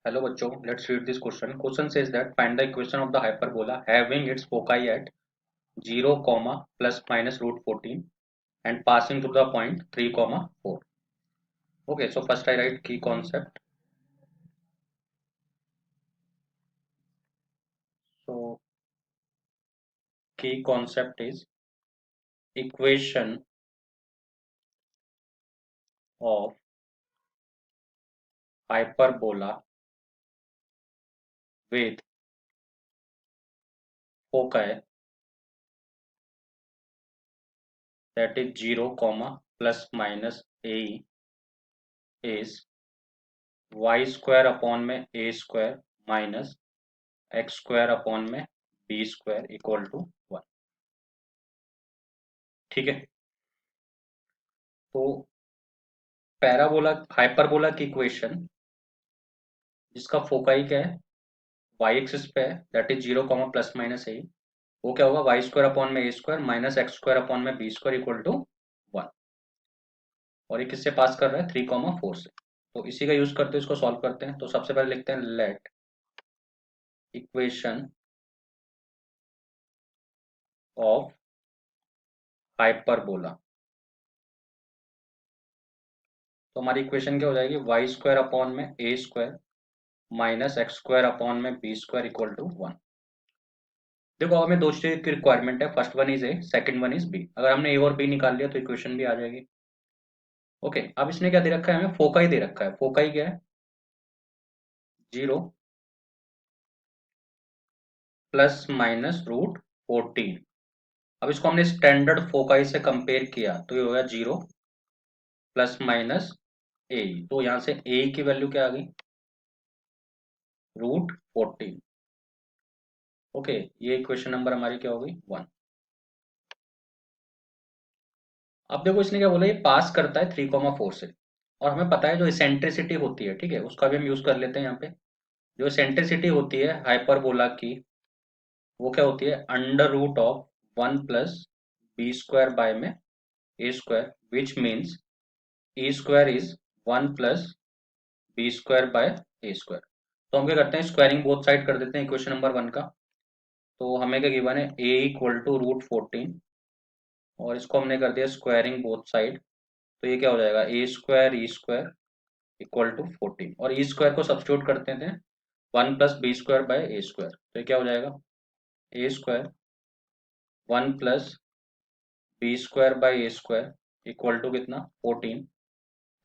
Hello बच्चों, let's read this question. Question says that find the equation of the hyperbola having its foci at 0, plus minus root 14 and passing through the point 3, 4. Okay, so first I write key concept. So key concept is equation of hyperbola with foci that is 0, plus minus a is y square upon में a square minus x square upon में b square equal to 1. ठीक है, तो parabola hyperbola की equation जिसका foci क्या है Y axis पे है that is 0, plus minus A, वो क्या होगा वाई स्क्वायर अपॉन में A square minus X square upon में बी स्क्वायर इक्वल टू 1। और ये किससे पास कर रहा है 3, 4 से। तो इसी का यूज करते हैं, इसको सॉल्व करते हैं। तो सबसे पहले लिखते हैं लेट इक्वेशन ऑफ हाइपरबोला। तो हमारी इक्वेशन क्या हो जाएगी वाई स्क्वायर अपॉन में A square minus X square upon में बी स्क्वायर इक्वल टू 1। देखो हमें दो चीज की रिक्वायरमेंट है, first one is A, second one is B. अगर हमने ए और बी निकाल लिया तो इक्वेशन भी आ जाएगी। ओके, अब इसने क्या दे रखा है, हमें फोकाई दे रखा है। फोकाई क्या है 0 प्लस माइनस रूट 14। अब इसको हमने स्टैंडर्ड फोकाई से कंपेयर किया तो ये हो गया 0 प्लस माइनस ए। तो यहां से ए की वैल्यू क्या आ गई रूट 14। ओके, ये इक्वेशन नंबर हमारी क्या हो गई 1। अब देखो इसने क्या बोला, ये पास करता है 3, 4 से। और हमें पता है जो इसेंट्रिसिटी होती है, ठीक है, उसका भी हम यूज कर लेते हैं यहाँ पे। जो इसेंट्रिसिटी होती है हाइपरबोला की वो क्या होती है under root of 1 plus B square by में A square which means A square is 1 plus B square by A square. तो हम क्या करते हैं स्क्वायरिंग बोथ साइड कर देते हैं इक्वेशन नंबर 1 का। तो हमें क्या गिवन है ए इक्वल टू रूट 14 और इसको हमने कर दिया स्क्वायरिंग बोथ साइड। तो ये क्या हो जाएगा A square E square equal to 14 और ई स्क्वायर को सब्स्टिट्यूट करते थे 1 plus B square by A square. तो ये क्या हो जाएगा A square 1 plus B square by A square equal to कितना 14।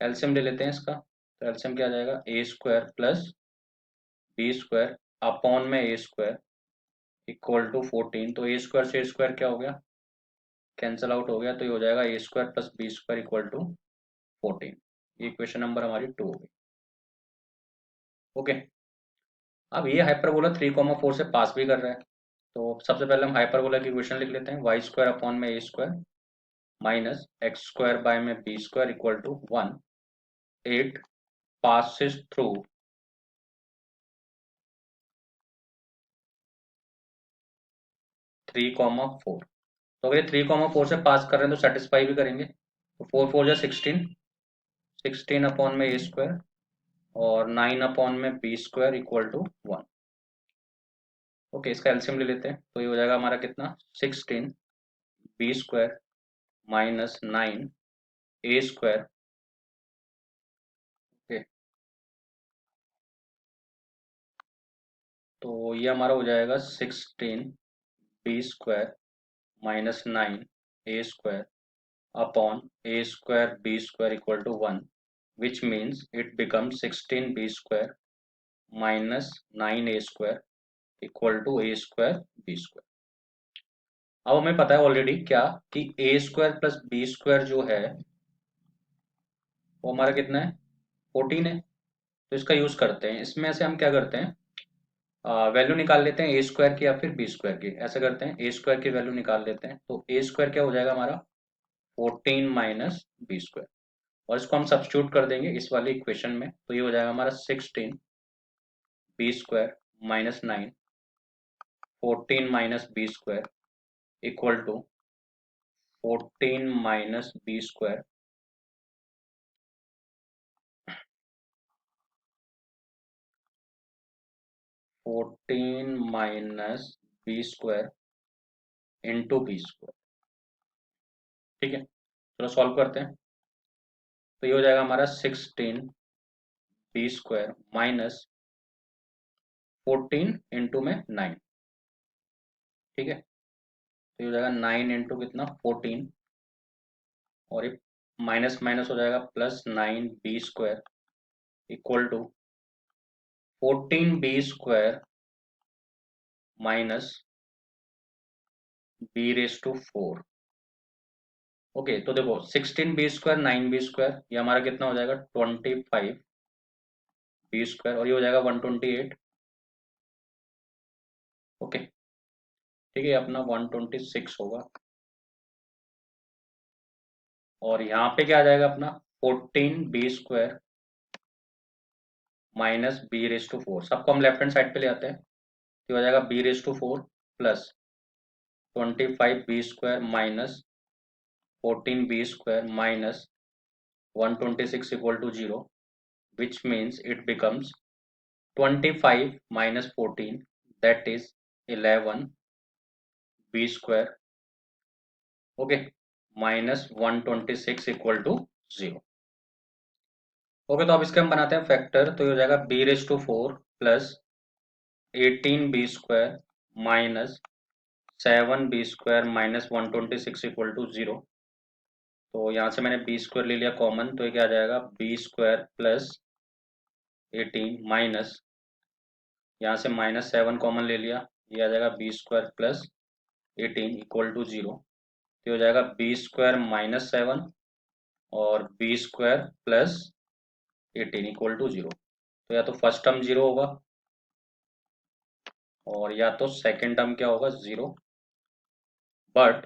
एलसीएम ले लेते हैं इसका। तो एलसीएम क्या आ जाएगा A square plus B square upon में ए स्क्वायर इक्वल टू 14। तो ए स्क्वायर से ए स्क्वायर क्या हो गया कैंसिल आउट हो गया। तो ये हो जाएगा A square plus B square equal to 14। ये इक्वेशन नंबर हमारी 2 हो गई। ओके, अब ये हाइपरबोला 3, 4 से पास भी कर रहा है। तो सबसे पहले हम हाइपरबोला की इक्वेशन लिख लेते हैं वाई स्क्वायर अपॉन में A square minus X square by में B square equal to 1। 8 passes through 3, 4। तो अगर ये 3, 4 से पास कर रहे हैं तो सेटिस्फाई भी करेंगे। तो 4, 4 जा 16, 16 अपॉन में ए स्क्वायर और 9 अपॉन में B square equal to 1। Okay, इसका एलसीएम ले लेते हैं। तो ये हो जाएगा हमारा कितना 16 B square minus 9 A square. Okay, तो ये हमारा हो जाएगा 16 B square minus 9 A square upon a square b square equal to 1 which means it becomes 16b square minus 9a square equal to a square b square। अब हमें पता है already क्या कि a square plus B square जो है वो हमारा कितना है 14 है। तो इसका यूज करते हैं, इसमें से हम क्या करते हैं वैल्यू निकाल लेते हैं ए स्क्वायर की या फिर बी स्क्वायर की। ऐसे करते हैं ए स्क्वायर की वैल्यू निकाल लेते हैं। तो ए स्क्वायर क्या हो जाएगा हमारा 14 माइनस बी स्क्वायर और इसको हम सब्स्टिट्यूट कर देंगे इस वाली इक्वेशन में। तो ये हो जाएगा हमारा 16 B square minus 9 14 minus B square equal to 14 minus B square 14 minus B square into B square. ठीक है, चलो सॉल्व करते हैं। तो ये हो जाएगा हमारा 16 बी स्क्वायर माइनस 14 इंटू में 9। ठीक है, तो ये हो जाएगा 9 इंटू कितना 14, और ये माइनस माइनस हो जाएगा plus 9 B square equal to 14 B square minus B raise to 4। Okay, तो देखो 16 बी स्क्वायर 9 बी स्क्वायर, ये हमारा कितना हो जाएगा 25 बी स्क्वायर, और ये हो जाएगा 128। ओके, ठीक है, अपना 126 होगा। और यहाँ पे क्या आ जाएगा अपना 14 B square minus B raise to 4, सबको हम लेफ्ट हैंड साइड पे ले आते हैं, तो हो जाएगा B raise to 4 plus 25 B square minus 14 B square minus 126 equal to 0, which means it becomes 25 minus 14, that is 11 b square, okay, minus 126 equal to 0। Okay, तो अब इसके हम बनाते हैं फैक्टर, तो ये हो जाएगा B raise to 4 plus 18 B square minus 7 B square minus 126 equal to 0। तो यहाँ से मैंने बी स्क्वायर ले लिया कॉमन, तो ये क्या आ जाएगा बी स्क्वायर प्लस 18 माइनस, यहाँ से माइनस 7 कॉमन ले लिया, ये आ जाएगा B square plus 18 equal to 0। तो हो जाएगा बी स्क्वायर माइनस 7 और B square plus 18 equal to 0। तो या तो फर्स्ट टर्म 0 होगा और या तो सेकेंड टर्म क्या होगा 0, बट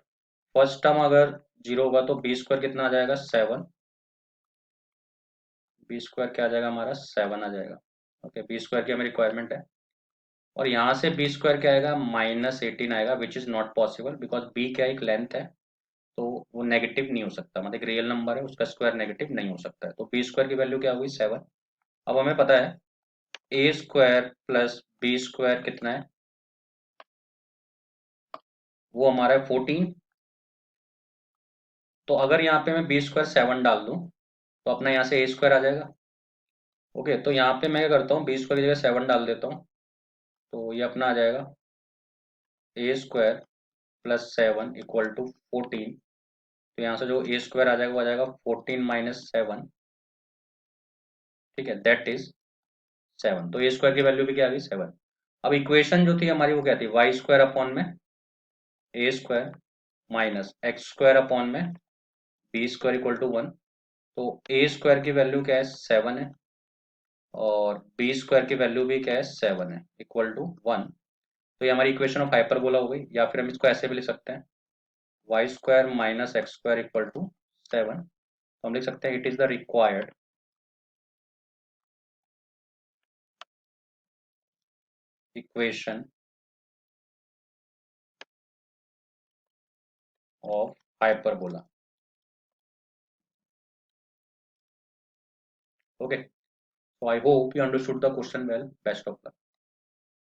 फर्स्ट टर्म अगर 0 होगा तो बी स्क्वायर कितना आ जाएगा 7, बी स्क्वायर क्या आ जाएगा हमारा 7 आ जाएगा। ओके, बी स्क्वायर की हमें रिक्वायरमेंट है, और यहाँ से बी स्क्वायर क्या आएगा -18 आएगा, which is not possible because B क्या एक लेंथ है, तो वो नेगेटिव नहीं हो सकता, मतलब एक रियल नंबर है उसका स्क्वायर नेगेटिव नहीं हो सकता है। तो बी स्क्वायर की वैल्यू क्या हुई 7। अब हमें पता है ए स्क्वायर प्लस बी स्क्वायर कितना है, वो हमारा है 14। तो अगर यहाँ पे मैं बी स्क्वायर 7 डाल दूँ तो अपना यहाँ से ए स्क्वायर आ जाएगा। ओके, तो यहाँ पे मैं क्या करता हूँ बी स्क्वायर की जगह 7 डाल देता हूँ, तो ये अपना आ जाएगा A square plus 7 equal to 14। तो यहाँ से जो ए स्क्वायर आ जाएगा वो आ जाएगा 14 माइनस 7। ठीक है, दैट इज 7। तो ए स्क्वायर की वैल्यू भी क्या आ गई 7। अब इक्वेशन जो थी हमारी वो क्या थी वाई स्क्वायर अपॉन में A square minus X square upon में बी स्क्वायर इक्वल टू 1। तो ए स्क्वायर की वैल्यू क्या है 7 है, और बी स्क्वायर की वैल्यू भी क्या है 7 है इक्वल टू 1। तो ये हमारी इक्वेशन ऑफ हाइपरबोला हो गई, या फिर हम इसको ऐसे भी लिख सकते हैं Y square minus X square equal to 7। तो हम लिख सकते हैं it is the required equation of hyperbola. Okay, so I hope you understood the question well. Best of luck.